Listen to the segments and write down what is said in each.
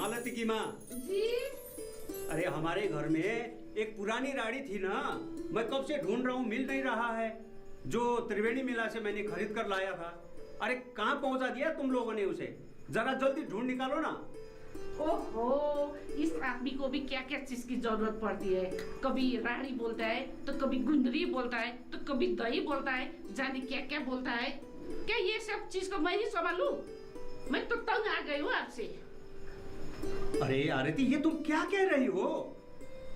मालती की माँ जी। अरे हमारे घर में एक पुरानी राड़ी थी ना, मैं कब से ढूंढ रहा हूँ, मिल नहीं रहा है। जो त्रिवेणी मेला से मैंने खरीद कर लाया था। अरे कहाँ पहुंचा दिया तुम लोगों ने उसे? जरा जल्दी ढूंढ निकालो ना। ओहो, इस आदमी को भी क्या क्या चीज की जरूरत पड़ती है। कभी राड़ी बोलता है तो कभी गुंदरी बोलता है तो कभी दही बोलता है, जाने क्या क्या बोलता है। क्या ये सब चीज को मैं ही संभालूं? मैं तो तंग आ गई हूँ आपसे। अरे आरती, ये तुम क्या कह रही हो?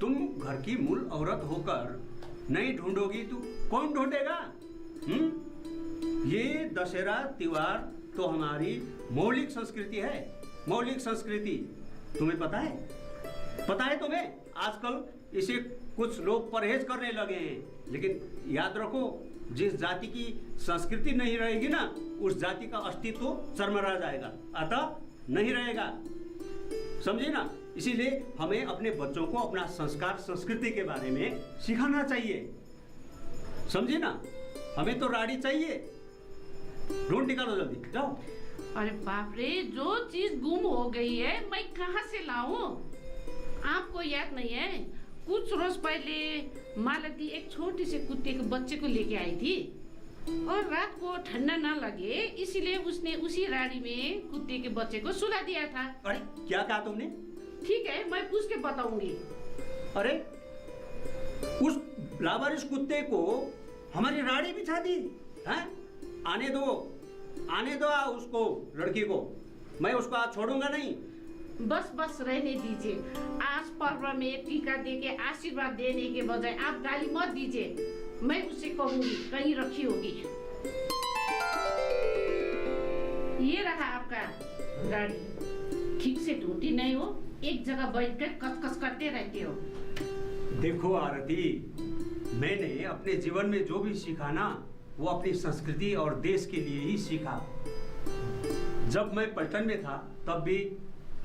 तुम घर की मूल औरत होकर नहीं ढूंढोगी तो कौन ढूंढेगा? ये दशहरा त्योहार तो हमारी मौलिक संस्कृति है। मौलिक संस्कृति तुम्हें पता है? पता है तुम्हें? आजकल इसे कुछ लोग परहेज करने लगे हैं, लेकिन याद रखो, जिस जाति की संस्कृति नहीं रहेगी ना, उस जाति का अस्तित्व चरमरा जाएगा, अतः नहीं रहेगा। समझे ना? इसीलिए हमें अपने बच्चों को अपना संस्कार संस्कृति के बारे में सिखाना चाहिए। समझे ना? हमें तो राड़ी चाहिए। ढूंढ निकालो जल्दी, जाओ। अरे बाप रे, जो चीज गुम हो गई है मैं कहाँ से लाऊं? आपको याद नहीं है, कुछ रोज पहले मालती एक छोटे से कुत्ते के बच्चे को लेके आई थी और रात को ठंडा ना लगे इसीलिए उसने उसी राड़ी में कुत्ते के बच्चे को सुला दिया था। अरे क्या कहा तुमने? ठीक है, मैं पूछ के बताऊंगी। अरे उस लावारिस कुत्ते को हमारी राड़ी बिछा दी है? आने दो उसको, लड़की को। मैं उसको आज छोड़ूंगा नहीं। बस बस रहने दीजिए। आज पर्व में टीका देके आशीर्वाद देने के बजाय आप गाली मत दीजिए। मैं उसे कहूंगी कहीं रखी होगी। ये रहा आपका गाड़ी। ठीक से ढूंढी नहीं हो, एक जगह बैठकर कस करते रहते हो। देखो आरती, मैंने अपने जीवन में जो भी सीखा ना, वो अपनी संस्कृति और देश के लिए ही सीखा। जब मैं पलटन में था तब भी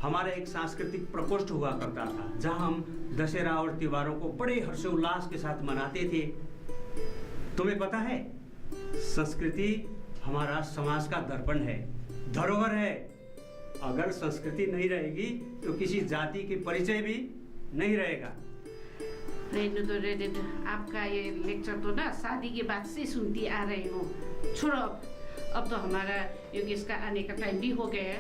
हमारा एक सांस्कृतिक प्रकोष्ठ हुआ करता था, जहां हम दशहरा और त्योहारों को बड़े हर्षोल्लास के साथ मनाते थे। तुम्हें पता है, संस्कृति हमारा समाज का दर्पण है, धरोहर है। अगर संस्कृति नहीं रहेगी तो किसी जाति के परिचय भी नहीं रहेगा। रहने दो। आपका ये लेक्चर तो ना शादी के बाद से सुनती आ रही हूँ। छोड़ो, अब तो हमारा योगेश का आने का टाइम भी हो गया है।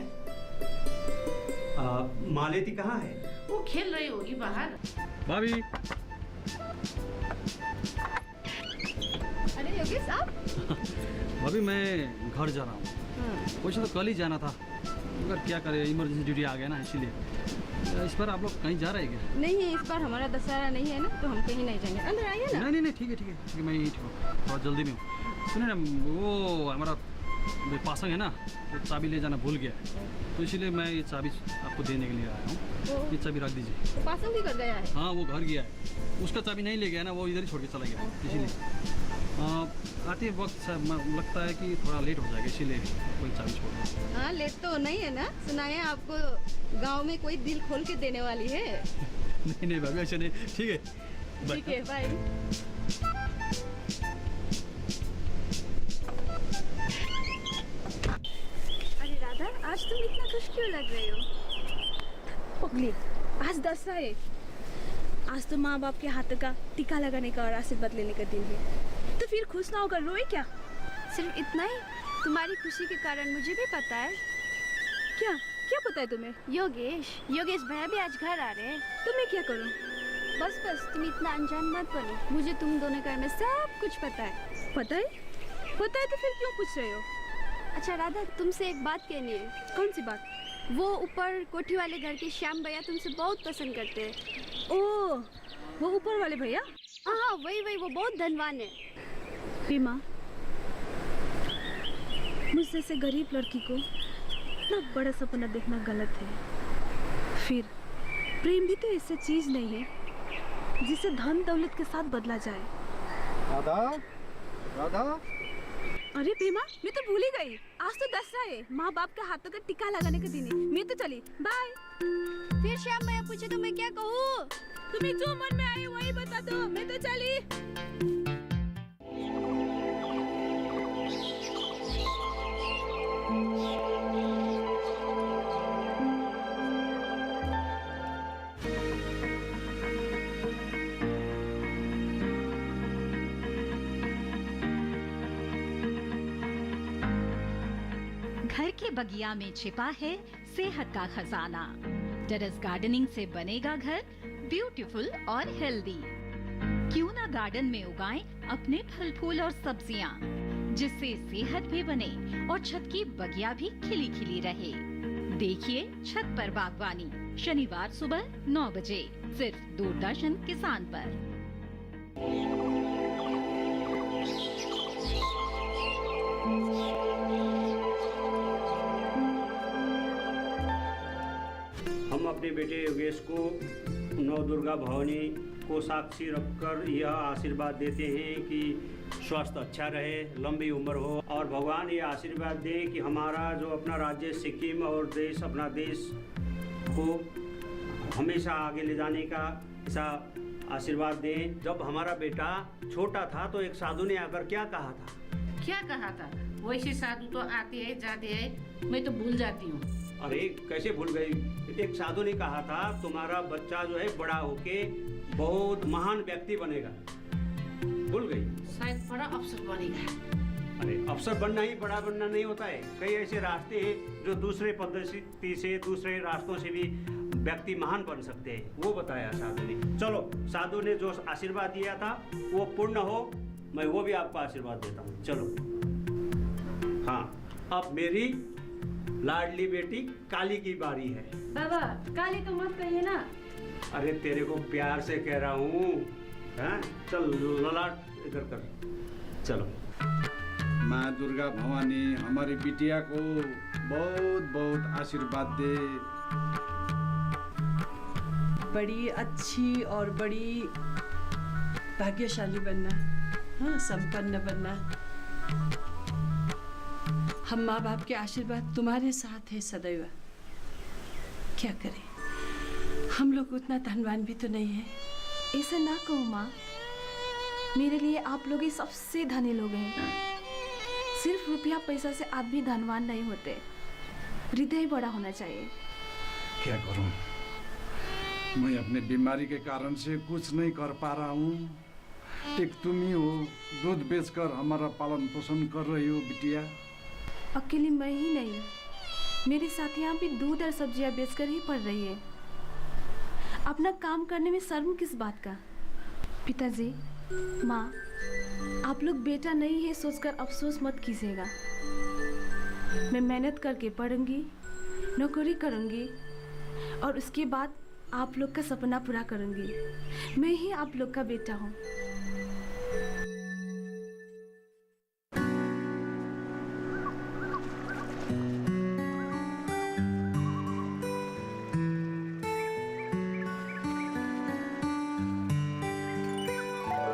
मालती कहाँ है? वो खेल रही होगी बाहर। भाभी। अरे योगेश आप? भाभी मैं घर जा रहा हूँ। वैसे तो कल ही जाना था, मगर क्या करें, इमरजेंसी ड्यूटी आ गया ना, इसलिए। इस बार आप लोग कहीं जा रहे हैं क्या? नहीं, इस बार हमारा दशहरा नहीं है ना, तो हम कहीं नहीं जाएंगे। अंदर आइए ना। नहीं ठीक है, मैं यहीं थोड़ा जल्दी में हूँ। सुनिए ना, वो हमारा पासंग है ना, वो चाबी ले जाना भूल गया है, तो इसीलिए मैं ये चाबी आपको देने के लिए आया हूँ। ये चाबी रख दीजिए। पासंग भी कर गया है? हाँ, वो घर गया है, उसका चाबी नहीं ले गया ना, वो इधर ही छोड़ के चला गया, इसीलिए आते वक्त लगता है कि थोड़ा लेट हो जाएगा, इसीलिए कोई चाबी छोड़ दो। हाँ, लेट तो नहीं है ना। सुना है आपको गांव में कोई दिल खोल के देने वाली है। नहीं भाभी, ऐसा नहीं। ठीक है, ठीक है, बाय। अरे राधा, आज तुम इतना खुश क्यों लग रही हो? पगली, आज दशहरा है। आज तो माँ बाप के हाथों का टीका लगाने का और आशीर्वाद लेने का दिन है, तो फिर खुश ना होकर रोए क्या? सिर्फ इतना ही? तुम्हारी खुशी के कारण मुझे भी पता है। क्या पता है तुम्हें? योगेश भैया भी आज घर आ रहे हैं। तो मैं क्या करूं? बस तुम इतना अनजान मत बनो, मुझे तुम दोनों के बारे में सब कुछ पता है। पता है तो फिर क्यों पूछ रहे हो? अच्छा राधा, तुमसे एक बात कहनी है। कौन सी बात? वो ऊपर कोठी वाले घर के श्याम भैया तुमसे बहुत पसंद करते हैं। ओह, वो ऊपर वाले भैया? हाँ, वही, वो बहुत धनवान है। बीमा, मुझ जैसे गरीब लड़की को इतना बड़ा सपना देखना गलत है। फिर प्रेम भी तो ऐसी चीज नहीं है जिसे धन दौलत के साथ बदला जाए। राधा। अरे बीमा, मैं तो भूल ही गई, आज तो दशहरा है, माँ बाप के हाथों का टीका लगाने का दिन है। मैं तो चली, बाय। फिर श्याम भैया पूछे तो मैं क्या कहूँ? तुम्हें जो मन में आई वही बता दो, मैं तो चली। घर के बगिया में छिपा है सेहत का खजाना। टेरेस गार्डनिंग से बनेगा घर ब्यूटीफुल और हेल्दी। क्यों ना गार्डन में उगाएं अपने फल फूल और सब्जियां, जिससे सेहत भी बने और छत की बगिया भी खिली खिली रहे। देखिए छत पर बागवानी, शनिवार सुबह 9 बजे सिर्फ दूरदर्शन किसान पर। हम अपने बेटे योगेश को नौ दुर्गा भवानी को साक्षी रखकर यह आशीर्वाद देते हैं कि स्वास्थ्य अच्छा रहे, लंबी उम्र हो, और भगवान ये आशीर्वाद दें कि हमारा जो अपना राज्य सिक्किम और देश, अपना देश को हमेशा आगे ले जाने का ऐसा आशीर्वाद दें। जब हमारा बेटा छोटा था तो एक साधु ने आकर क्या कहा था? क्या कहा था? वैसे साधु तो आते हैं जाते हैं, मैं तो भूल जाती हूँ। अरे कैसे भूल गई? एक साधु ने कहा था तुम्हारा बच्चा जो है बड़ा होके बहुत महान व्यक्ति बनेगा। भूल गई? शायद बड़ा अफसर बनेगा। अरे अफसर बनना ही बड़ा बनना नहीं होता है। कई ऐसे रास्ते हैं जो दूसरे पद्धति से, दूसरे रास्तों से भी व्यक्ति महान बन सकते हैं, वो बताया साधु ने। चलो, साधु ने जो आशीर्वाद दिया था वो पूर्ण हो, मैं वो भी आपको आशीर्वाद देता हूँ। चलो। हाँ, अब मेरी लाडली बेटी काली की बारी है। बाबा, काली तो मत कहिए ना। अरे तेरे को प्यार से कह रहा हूँ। हाँ, चल ललाट इधर कर। चलो। माँ दुर्गा भवानी हमारी बिटिया को बहुत बहुत आशीर्वाद दे। बड़ी अच्छी और बड़ी भाग्यशाली बनना, हाँ, संपन्न बनना। हम माँ बाप के आशीर्वाद तुम्हारे साथ है सदैव। क्या करें, हम लोग उतना धनवान भी तो नहीं है। ऐसा ना कहो माँ, मेरे लिए आप लोग ही सबसे धनी लोग हैं। सिर्फ रुपया पैसा से आप भी धनवान नहीं होते, हृदय बड़ा होना चाहिए। क्या करूं, मैं अपने बीमारी के कारण से कुछ नहीं कर पा रहा हूँ। एक तुम ही हो, दूध बेचकर हमारा पालन पोषण कर रही हो बिटिया। अकेली मैं ही नहीं, मेरी साथियाँ भी दूध और सब्जियाँ बेचकर ही पढ़ रही है। अपना काम करने में शर्म किस बात का? पिताजी, माँ, आप लोग बेटा नहीं है सोचकर अफसोस मत कीजिएगा। मैं मेहनत करके पढ़ूंगी, नौकरी करूंगी और उसके बाद आप लोग का सपना पूरा करूंगी। मैं ही आप लोग का बेटा हूँ।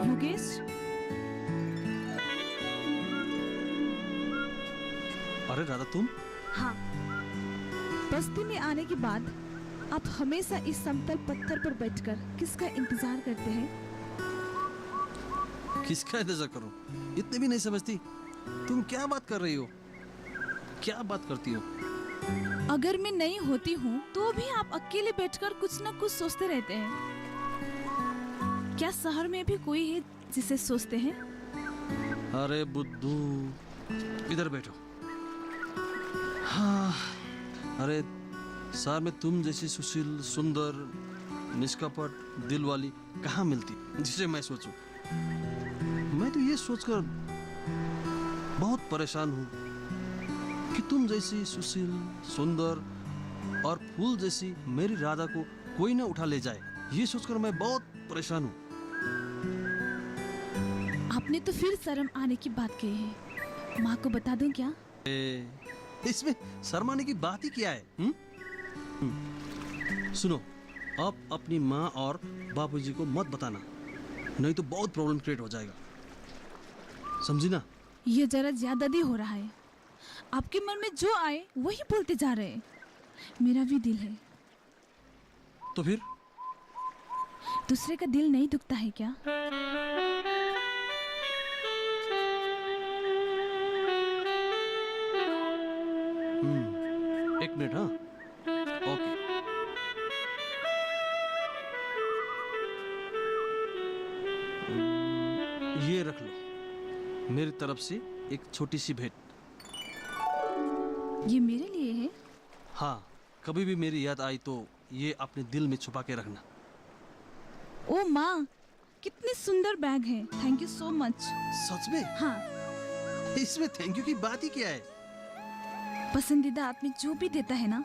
योगेश, अरे राधा तुम? हाँ, बस्ती में आने के बाद आप हमेशा इस समतल पत्थर पर बैठकर किसका इंतजार करते हैं? किसका इंतजार करो? इतने भी नहीं समझती? तुम क्या बात कर रही हो? क्या बात करती हो? अगर मैं नहीं होती हूँ तो भी आप अकेले बैठकर कुछ न कुछ सोचते रहते हैं। क्या शहर में भी कोई है जिसे सोचते हैं? अरे बुद्धू, इधर बैठो। हाँ, अरे शहर में तुम जैसी सुशील, सुंदर, निष्कपट, दिल वाली कहाँ मिलती जिसे मैं सोचूं? मैं तो ये सोचकर बहुत परेशान हूँ कि तुम जैसी सुशील, सुंदर और फूल जैसी मेरी राधा को कोई ना उठा ले जाए। ये सोचकर मैं बहुत परेशान हूँ। आपने तो फिर शर्म आने की बात कही है। माँ को बता दूं क्या? इसमें शर्माने की बात ही क्या है? सुनो, आप अपनी माँ और बापूजी को मत बताना, नहीं तो बहुत प्रॉब्लम क्रिएट हो जाएगा, समझी ना? ये जरा ज्यादा ही हो रहा है। आपके मन में जो आए वही बोलते जा रहे हैं। मेरा भी दिल है। तो फिर दूसरे का दिल नहीं दुखता है क्या? एक मिनट। हाँ, ओके। ये रख लो, मेरी तरफ से एक छोटी सी भेंट। ये मेरे लिए है? हाँ, कभी भी मेरी याद आई तो ये अपने दिल में छुपा के रखना। ओ माँ, कितनी सुंदर बैग है। Thank you so much. सच में? हाँ, इसमें थैंक यू की बात ही क्या है? पसंदीदा आदमी जो भी देता है ना,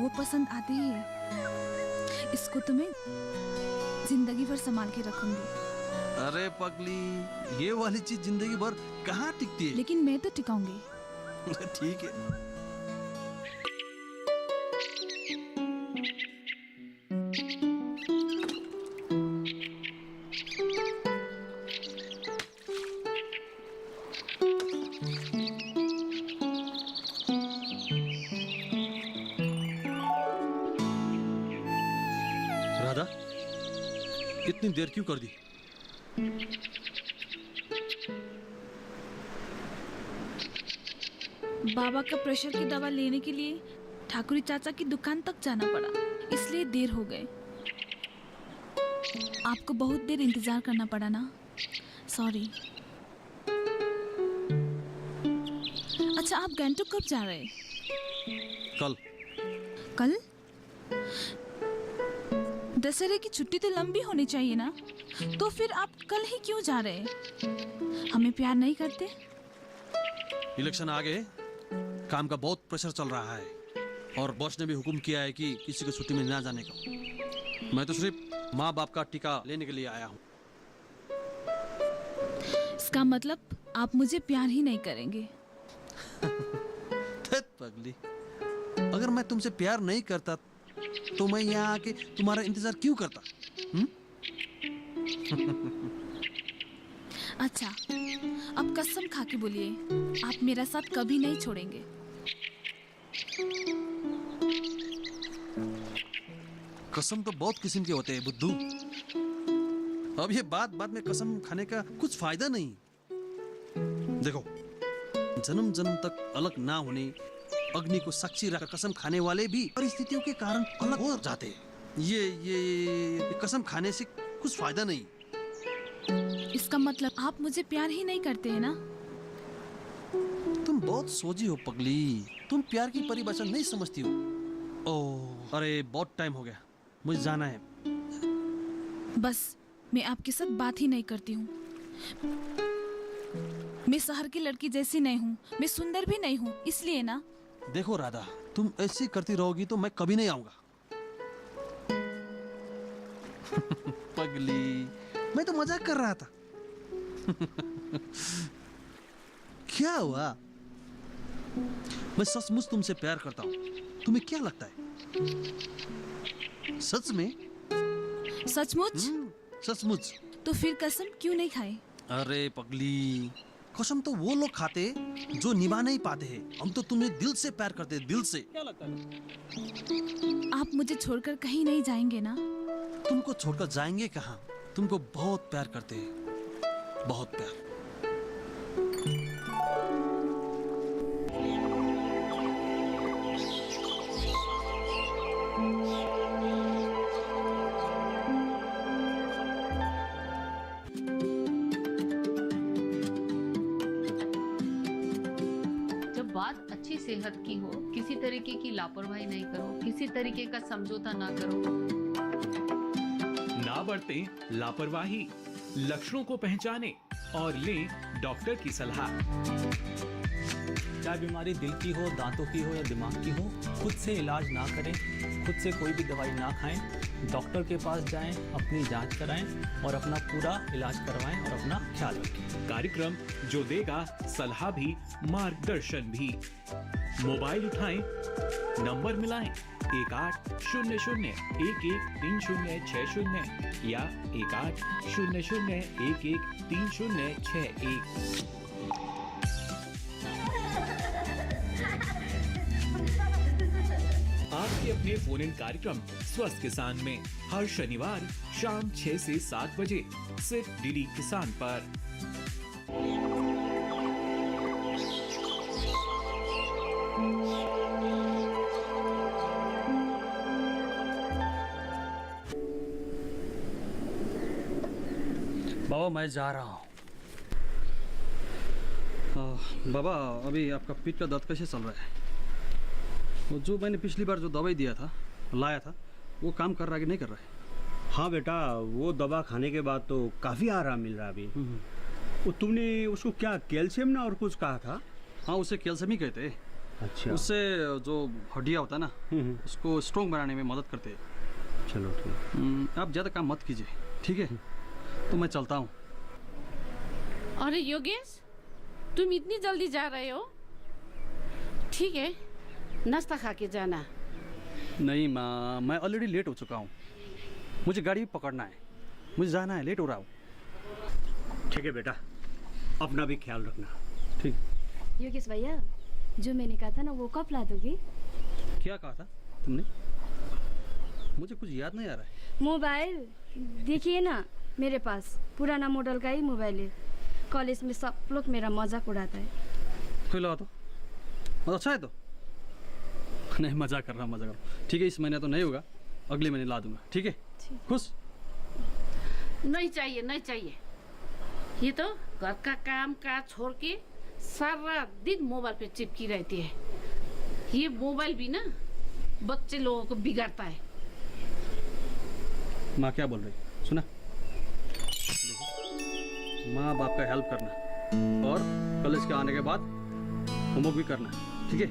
वो पसंद आते ही है। इसको तो मैं जिंदगी भर संभाल के रखूंगी। अरे पगली, ये वाली चीज जिंदगी भर कहाँ टिकती है? लेकिन मैं तो टिकाऊंगी। ठीक है। राधा, इतनी देर क्यों कर दी? बाबा का प्रेशर की दवा लेने के लिए ठाकुरी चाचा की दुकान तक जाना पड़ा, इसलिए देर हो गए। आपको बहुत देर इंतजार करना पड़ा ना, सॉरी। अच्छा, आप गैंगटॉक कब जा रहे हैं? कल। कल? दशहरे की छुट्टी तो लंबी होनी चाहिए ना, तो फिर आप कल ही क्यों जा रहे हैं? हमें प्यार नहीं करते? इलेक्शन आ गए, काम का बहुत प्रेशर चल रहा है और बॉस ने भी हुक्म किया है कि किसी को छुट्टी में ना जाने का। मैं तो सिर्फ माँ बाप का टीका लेने के लिए आया हूँ। इसका मतलब आप मुझे प्यार ही नहीं करेंगे। धत पगली, अगर मैं तुमसे प्यार नहीं करता तो मैं यहाँ आके तुम्हारा इंतजार क्यों करता? अच्छा, अब कसम खा के बोलिए, आप मेरा साथ कभी नहीं छोड़ेंगे। कसम तो बहुत किस्म के होते हैं बुद्धू। अब ये बात में कसम खाने का कुछ फायदा नहीं। देखो, जन्म जन्म तक अलग ना होने, अग्नि को साक्षी रखकर कसम खाने वाले भी परिस्थितियों के कारण अलग हो जाते हैं। ये कसम खाने से कुछ फायदा नहीं। इसका मतलब आप मुझे प्यार ही नहीं करते हैं ना? तुम बहुत सोची हो पगली, तुम प्यार की परिभाषा नहीं समझती हो। ओह, अरे बहुत टाइम हो गया, मुझे जाना है। बस, मैं आपके साथ बात ही नहीं करती हूँ। मैं शहर की लड़की जैसी नहीं हूँ, मैं सुंदर भी नहीं हूँ, इसलिए ना। देखो राधा, तुम ऐसी करती रहोगी तो मैं कभी नहीं आऊंगा। पगली, मैं तो मजाक कर रहा था। क्या हुआ? मैं सचमुच तुमसे प्यार करता हूँ। तुम्हें क्या लगता है? सच में? सचमुच? सचमुच। तो फिर कसम क्यों नहीं खाए? अरे पगली, कसम तो वो लोग खाते जो निभा नहीं पाते हैं। हम तो तुम्हें दिल से प्यार करते हैं, दिल से। क्या लगता है? आप मुझे छोड़कर कहीं नहीं जाएंगे ना? तुमको छोड़कर जाएंगे कहाँ? तुमको बहुत प्यार करते हैं, बहुत प्यार। बात अच्छी सेहत की हो, किसी तरीके की लापरवाही नहीं करो, किसी तरीके का समझौता ना करो। ना बरतें लापरवाही, लक्षणों को पहचानें और लें डॉक्टर की सलाह। चाहे बीमारी दिल की हो, दांतों की हो या दिमाग की हो, खुद से इलाज ना करें, खुद से कोई भी दवाई ना खाएं, डॉक्टर के पास जाएं, अपनी जांच कराएं और अपना पूरा इलाज करवाएं और अपना ख्याल रखें। कार्यक्रम जो देगा सलाह भी, मार्गदर्शन भी। मोबाइल उठाएं, नंबर मिलाएं 1800113060 या 1800113061। आपके अपने फोन इन कार्यक्रम स्वस्थ किसान में हर शनिवार शाम 6 से 7 बजे सिर्फ डीडी किसान पर। बाबा, मैं जा रहा हूँ। बाबा, अभी आपका पीठ का दर्द कैसे चल रहा है? वो जो मैंने पिछली बार जो दवाई दिया था, लाया था, वो काम कर रहा है कि नहीं कर रहा है? हाँ बेटा, वो दवा खाने के बाद तो काफ़ी आराम मिल रहा है अभी। वो तुमने उसको क्या कैल्शियम ना और कुछ कहा था? हाँ, उसे कैल्शियम ही कहते हैं। अच्छा। उससे जो हड्डियाँ होता है ना, उसको स्ट्रॉन्ग बनाने में मदद करते हैं। चलो ठीक। आप ज़्यादा काम मत कीजिए, ठीक है? तो मैं चलता हूँ। अरे योगेश, तुम इतनी जल्दी जा रहे हो? ठीक है, नाश्ता खा के जाना। नहीं माँ, मैं ऑलरेडी लेट हो चुका हूँ। मुझे गाड़ी भी पकड़ना है, मुझे जाना है, लेट हो रहा हूँ। ठीक है बेटा, अपना भी ख्याल रखना। ठीक। योगेश भैया, जो मैंने कहा था ना वो कब ला दोगे? क्या कहा था तुमने? मुझे कुछ याद नहीं आ रहा है। मोबाइल देखिए ना, मेरे पास पुराना मॉडल का ही मोबाइल है। कॉलेज में सब लोग मेरा मजाक उड़ाता है। कोई लगा तो अच्छा है तो। नहीं, मजाक कर रहा हूँ, मजाक कर रहा हूँ। ठीक है, इस महीने तो नहीं होगा, अगले महीने ला दूंगा। ठीक है? खुश? नहीं चाहिए, नहीं चाहिए। ये तो घर का काम काज छोड़ के सारा दिन मोबाइल पे चिपकी रहती है। ये मोबाइल भी ना बच्चे लोगों को बिगाड़ता है। माँ क्या बोल रही? सुना? माँ बाप का हेल्प करना और कॉलेज के आने के बाद होमवर्क भी करना, ठीक है?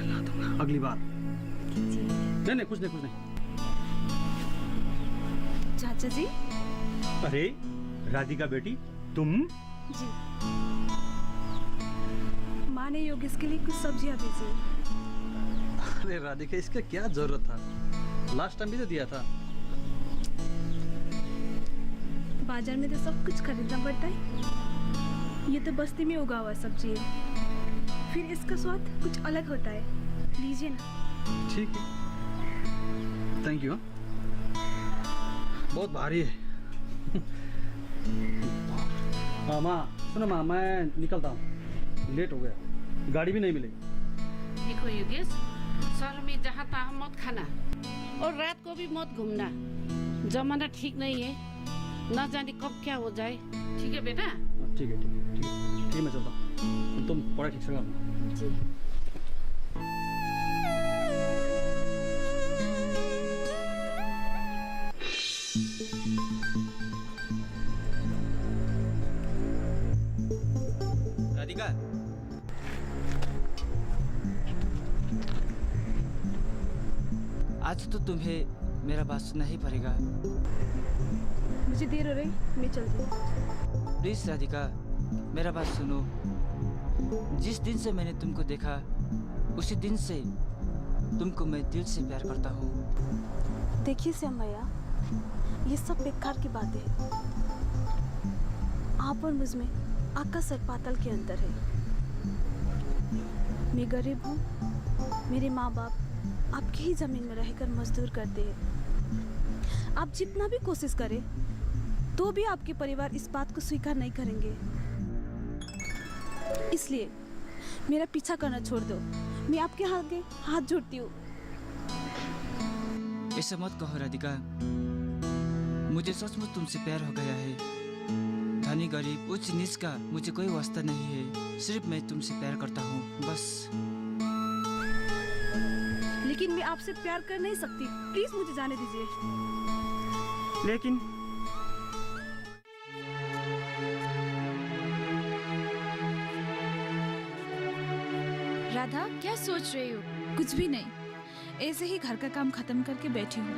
ला दूंगा अगली बार। नहीं, कुछ नहीं। चाचा जी। अरे राधिका बेटी, तुम? जी। माँ ने योगेश के लिए कुछ सब्जियां भेजी। अरे राधिका, इसका क्या जरूरत था? लास्ट टाइम भी तो दिया था। बाजार में तो सब कुछ खरीदना पड़ता है। ये तो बस्ती में उगा हुआ सब्जी है, फिर इसका स्वाद कुछ अलग होता है। लीजिए ना। ठीक है, थैंक यू। बहुत भारी है। माँ सुनो, माँ मैं निकलता हूँ, लेट हो गया, गाड़ी भी नहीं मिलेगी। देखो योगेश, शहर में जहाँ तहाँ मत खाना और रात को भी मत घूमना। जमाना ठीक नहीं है, न जाने कब क्या हो जाए। ठीक है बेटा? ठीक है, मैं चलता हूँ। तुम पढ़ाई ठीक से करना। जी। राधिका, आज तो तुम्हें मेरा बात सुनना ही पड़ेगा। मुझे देर हो रही, मैं चलती हूँ। प्लीज राधिका, मेरा बात सुनो। जिस दिन से मैंने तुमको देखा, उसी दिन से तुमको मैं दिल से प्यार करता हूँ। देखिए श्याम भैया, ये सब बेकार की बातें हैं। आप और मुझ में आकाश और पाताल के अंतर है। मैं गरीब हूँ, मेरे माँ बाप आपकी ही जमीन में रहकर मजदूर करते हैं। आप जितना भी कोशिश करें तो भी आपके परिवार इस बात को स्वीकार नहीं करेंगे। इसलिए मेरा पीछा करना छोड़ दो, मैं आपके आगे हाथ जोड़ती हूँ। ऐसा मत कहो राधिका, मुझे सचमुच तुमसे प्यार हो गया है। धनी गरीब उच्च नीच का मुझे कोई वास्ता नहीं है, सिर्फ मैं तुमसे प्यार करता हूँ, बस। लेकिन मैं आपसे प्यार कर नहीं सकती, प्लीज मुझे जाने दीजिए। लेकिन राधा, क्या सोच रही हो? कुछ भी नहीं, ऐसे ही घर का काम खत्म करके बैठी हूँ।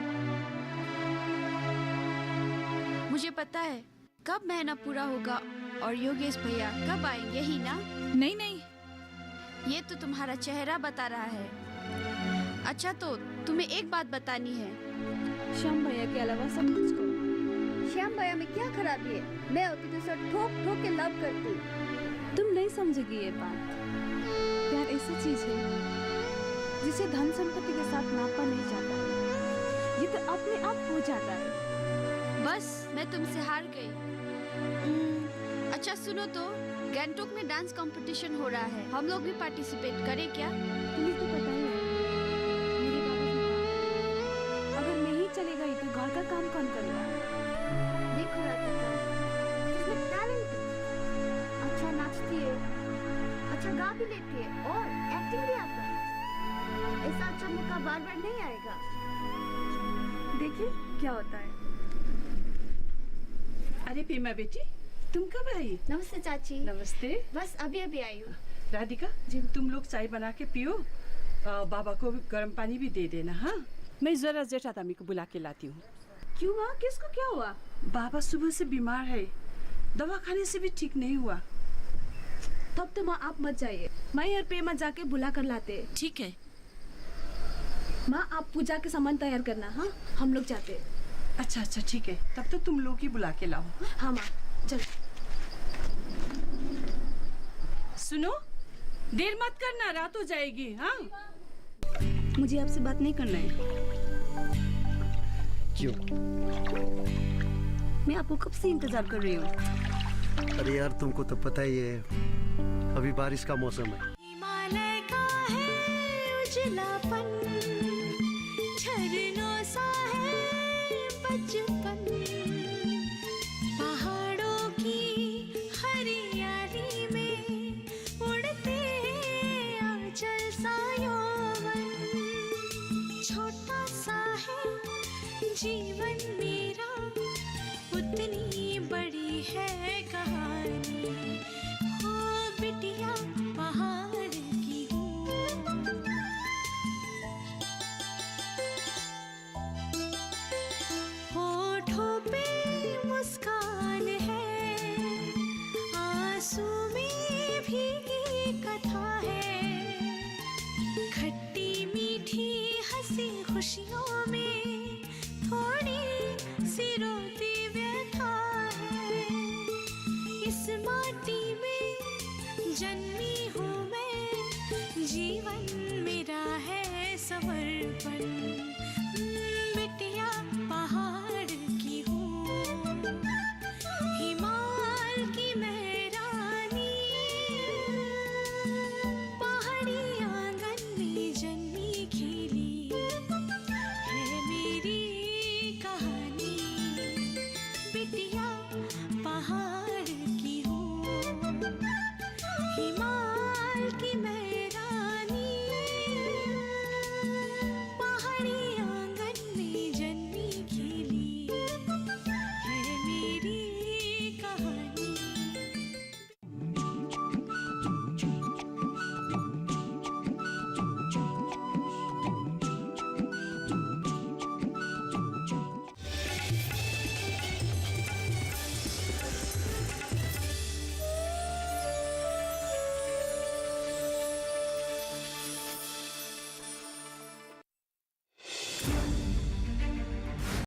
मुझे पता है कब महीना पूरा होगा और योगेश भैया कब आएंगे ही ना? नहीं, ये तो तुम्हारा चेहरा बता रहा है। अच्छा, तो तुम्हें एक बात बतानी है। श्याम भैया के अलावा सब कुछ को। श्याम भैया में क्या खराबी है? मैं होती तो सब ठोक ठोक के लव करती। तुम नहीं समझोगी ये बात। प्यार ऐसी चीज है जिसे धन संपत्ति के साथ नापा नहीं जाता, ये तो अपने आप हो जाता है। बस मैं तुमसे हार गई। अच्छा सुनो तो, गैंगटॉक में डांस कंपटीशन हो रहा है, हम लोग भी पार्टिसिपेट करें क्या? तुम्हें तो पता ही है मेरे बाबा की बात। अगर मैं ही चले गई तो घर का काम कौन करेगा? देखो राधिका, इसमें टैलेंट है, अच्छा नाचती है, अच्छा गा भी लेती है और एक्टिंग भी आता है। ऐसा अच्छा मौका बार बार नहीं आएगा। देखिए क्या होता है। अरे पीमा बेटी, तुम कब आई? नमस्ते चाची। नमस्ते। बस अभी अभी आई हूँ। राधिका जी, तुम लोग चाय बना के पियो। बाबा को गर्म पानी भी दे देना। हाँ, मैं जरा जेठा तामी को बुला के लाती हूँ। क्यों माँ, किसको क्या हुआ? बाबा सुबह से बीमार है, दवा खाने से भी ठीक नहीं हुआ। तब तो माँ आप मत जाइए, मैं और पेमा जाके बुला कर लाते। ठीक है माँ, आप पूजा के सामान तैयार करना। हाँ, हम लोग जाते। अच्छा अच्छा ठीक है, तब तो तुम लोग ही बुला के लाओ। हाँ माँ, चल। सुनो, देर मत करना, रात हो जाएगी। हाँ, मुझे आपसे बात नहीं करना है। क्यों? मैं आपको कब से इंतजार कर रही हूँ। अरे यार, तुमको तो पता ही है, अभी बारिश का मौसम है। हिमालय का है उजलापन, झरनों सा है बचपन, पहाड़ों की हरियाली में उड़ते आंचल सा यौवन, छोटा सा है जीवन मेरा, उतनी